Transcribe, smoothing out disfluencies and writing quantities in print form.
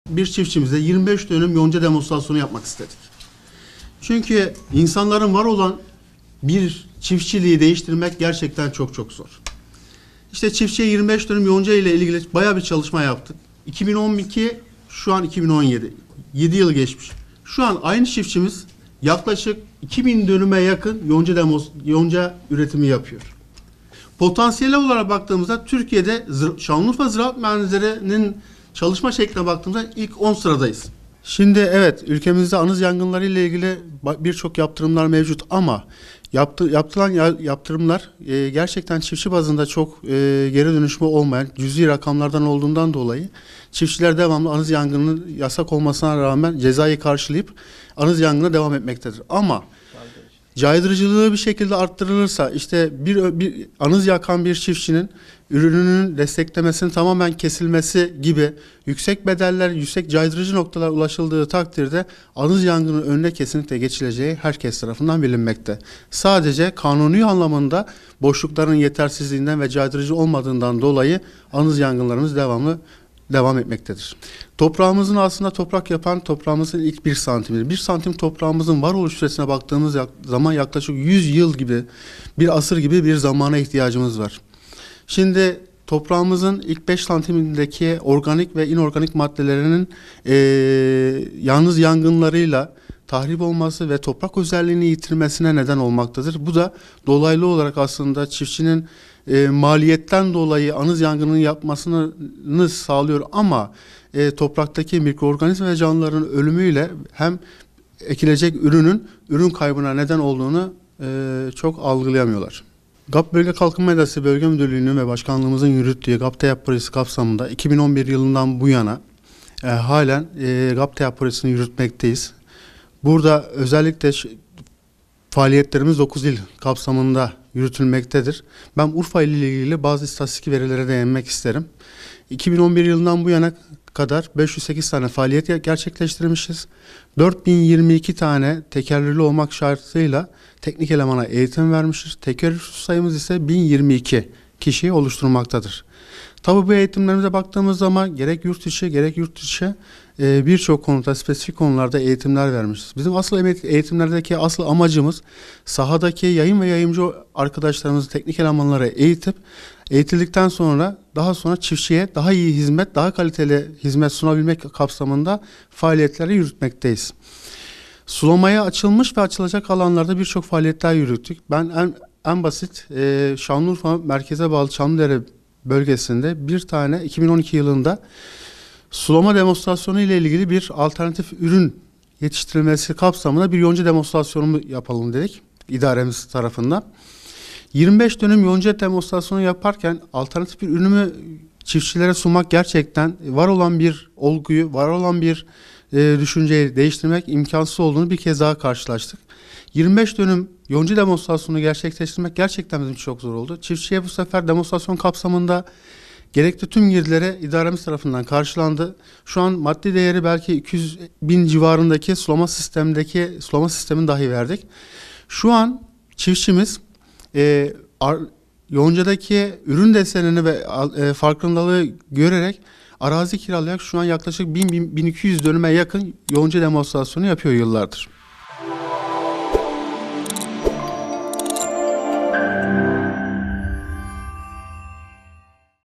bir çiftçimize 25 dönüm yonca demonstrasyonu yapmak istedik. Çünkü insanların var olan bir çiftçiliği değiştirmek gerçekten çok çok zor. İşte çiftçiye 25 dönüm yonca ile ilgili bayağı bir çalışma yaptık. 2012, şu an 2017. 7 yıl geçmiş. Şu an aynı çiftçimiz yaklaşık 2000 dönüme yakın yonca üretimi yapıyor. Potansiyel olarak baktığımızda Türkiye'de Şanlıurfa Ziraat Mühendislerinin çalışma şekline baktığımızda ilk 10 sıradayız. Şimdi evet, ülkemizde anız yangınları ile ilgili birçok yaptırımlar mevcut ama yapılan yaptırımlar gerçekten çiftçi bazında çok geri dönüşümü olmayan cüzi rakamlardan olduğundan dolayı çiftçiler devamlı anız yangının yasak olmasına rağmen cezayı karşılayıp anız yangına devam etmektedir. Ama caydırıcılığı bir şekilde arttırılırsa, işte bir anız yakan bir çiftçinin ürününün desteklemesinin tamamen kesilmesi gibi yüksek bedeller, yüksek caydırıcı noktalar ulaşıldığı takdirde anız yangının önüne kesinlikle geçileceği herkes tarafından bilinmekte. Sadece kanuni anlamında boşlukların yetersizliğinden ve caydırıcı olmadığından dolayı anız yangınlarımız devam etmektedir. Toprağımızın aslında toprak yapan toprağımızın ilk 1 santimidir. 1 santim toprağımızın varoluş süresine baktığımız zaman yaklaşık 100 yıl gibi, bir asır gibi bir zamana ihtiyacımız var. Şimdi toprağımızın ilk 5 santimindeki organik ve inorganik maddelerinin yalnız yangınlarıyla tahrip olması ve toprak özelliğini yitirmesine neden olmaktadır. Bu da dolaylı olarak aslında çiftçinin maliyetten dolayı anız yangının yapmasını sağlıyor ama topraktaki mikroorganizma ve canlıların ölümüyle hem ekilecek ürün kaybına neden olduğunu çok algılayamıyorlar. GAP Bölge Kalkınma İdaresi Bölge Müdürlüğü'nün ve Başkanlığımızın yürüttüğü GAP TEAP projesi kapsamında 2011 yılından bu yana halen GAP TEAP projesini yürütmekteyiz. Burada özellikle faaliyetlerimiz 9 il kapsamında yürütülmektedir. Ben Urfa ili ile ilgili bazı istatistik verilere değinmek isterim. 2011 yılından bu yana kadar 508 tane faaliyet gerçekleştirmişiz. 4022 tane tekerrürlü olmak şartıyla teknik elemana eğitim vermişiz. Tekerrür sayımız ise 1022 kişiyi oluşturmaktadır. Tabii bu eğitimlerimize baktığımız zaman gerek yurt içi gerek yurt dışı birçok konuda, spesifik konularda eğitimler vermişiz. Bizim asıl eğitimlerdeki asıl amacımız sahadaki yayın ve yayımcı arkadaşlarımızı, teknik elemanlara eğitildikten sonra daha sonra çiftçiye daha iyi hizmet, daha kaliteli hizmet sunabilmek kapsamında faaliyetleri yürütmekteyiz. Sulamaya açılmış ve açılacak alanlarda birçok faaliyetler yürüttük. Ben en basit Şanlıurfa merkeze bağlı Çamlıdere bölgesinde bir tane 2012 yılında sulama demonstrasyonu ile ilgili bir alternatif ürün yetiştirilmesi kapsamında bir yonca demonstrasyonu yapalım dedik idaremiz tarafından. 25 dönüm yonca demonstrasyonu yaparken alternatif bir ürünü çiftçilere sunmak gerçekten var olan bir olguyu, var olan bir düşünceyi değiştirmek imkansız olduğunu bir kez daha karşılaştık. 25 dönüm yonca demonstrasyonu gerçekleştirmek gerçekten bizim çok zor oldu. Çiftçiye bu sefer demonstrasyon kapsamında gerekli tüm girdilere idaremiz tarafından karşılandı. Şu an maddi değeri belki 200 bin civarındaki sulama sistemini dahi verdik. Şu an çiftçimiz yoncadaki ürün desenini ve farkındalığı görerek arazi kiralayarak şu an yaklaşık 1000-1200 dönüme yakın yonca demonstrasyonu yapıyor yıllardır.